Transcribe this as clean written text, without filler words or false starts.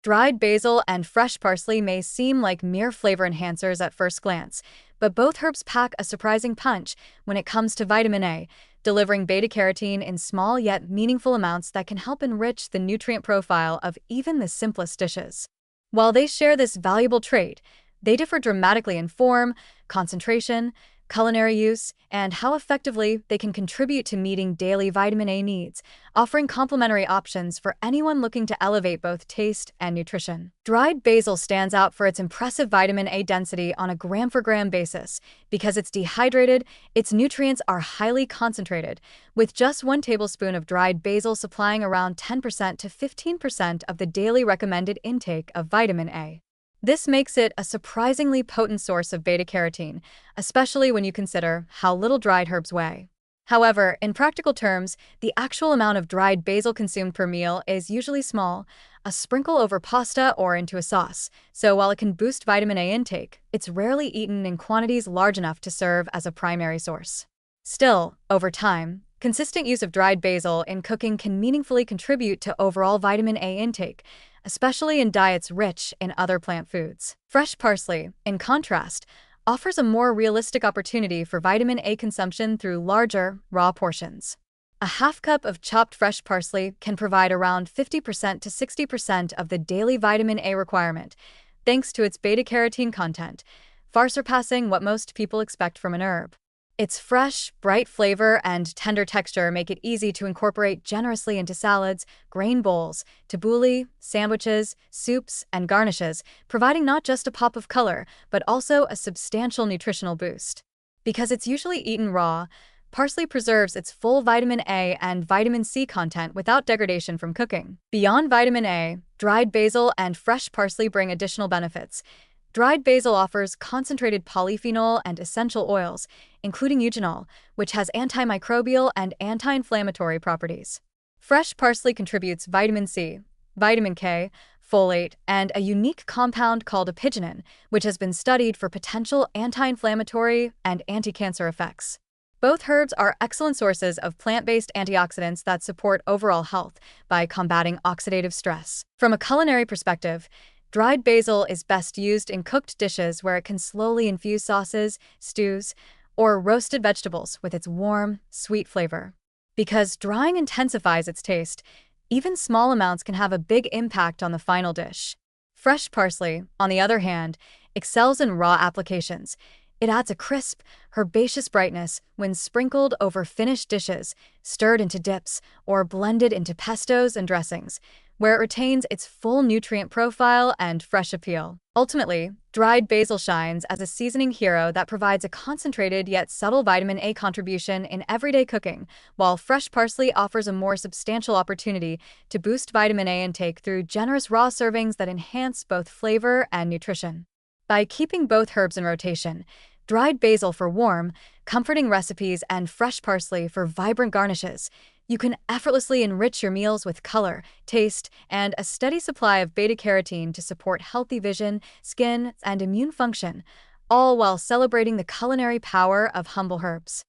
Dried basil and fresh parsley may seem like mere flavor enhancers at first glance, but both herbs pack a surprising punch when it comes to vitamin A, delivering beta-carotene in small yet meaningful amounts that can help enrich the nutrient profile of even the simplest dishes. While they share this valuable trait, they differ dramatically in form, concentration, culinary use, and how effectively they can contribute to meeting daily vitamin A needs, offering complementary options for anyone looking to elevate both taste and nutrition. Dried basil stands out for its impressive vitamin A density on a gram-for-gram basis. Because it's dehydrated, its nutrients are highly concentrated, with just 1 tablespoon of dried basil supplying around 10% to 15% of the daily recommended intake of vitamin A. This makes it a surprisingly potent source of beta-carotene, especially when you consider how little dried herbs weigh. However, in practical terms, the actual amount of dried basil consumed per meal is usually small, a sprinkle over pasta or into a sauce, so while it can boost vitamin A intake, it's rarely eaten in quantities large enough to serve as a primary source. Still, over time, consistent use of dried basil in cooking can meaningfully contribute to overall vitamin A intake, especially in diets rich in other plant foods. Fresh parsley, in contrast, offers a more realistic opportunity for vitamin A consumption through larger, raw portions. A half cup of chopped fresh parsley can provide around 50% to 60% of the daily vitamin A requirement, thanks to its beta-carotene content, far surpassing what most people expect from an herb. Its fresh, bright flavor and tender texture make it easy to incorporate generously into salads, grain bowls, tabbouleh, sandwiches, soups, and garnishes, providing not just a pop of color, but also a substantial nutritional boost. Because it's usually eaten raw, parsley preserves its full vitamin A and vitamin C content without degradation from cooking. Beyond vitamin A, dried basil and fresh parsley bring additional benefits. Dried basil offers concentrated polyphenol and essential oils, including eugenol, which has antimicrobial and anti-inflammatory properties. Fresh parsley contributes vitamin C, vitamin K, folate, and a unique compound called apigenin, which has been studied for potential anti-inflammatory and anti-cancer effects. Both herbs are excellent sources of plant-based antioxidants that support overall health by combating oxidative stress. From a culinary perspective, dried basil is best used in cooked dishes where it can slowly infuse sauces, stews, or roasted vegetables with its warm, sweet flavor. Because drying intensifies its taste, even small amounts can have a big impact on the final dish. Fresh parsley, on the other hand, excels in raw applications. It adds a crisp, herbaceous brightness when sprinkled over finished dishes, stirred into dips, or blended into pestos and dressings, where it retains its full nutrient profile and fresh appeal. Ultimately, dried basil shines as a seasoning hero that provides a concentrated yet subtle vitamin A contribution in everyday cooking, while fresh parsley offers a more substantial opportunity to boost vitamin A intake through generous raw servings that enhance both flavor and nutrition. By keeping both herbs in rotation, dried basil for warm, comforting recipes and fresh parsley for vibrant garnishes, you can effortlessly enrich your meals with color, taste, and a steady supply of beta-carotene to support healthy vision, skin, and immune function, all while celebrating the culinary power of humble herbs.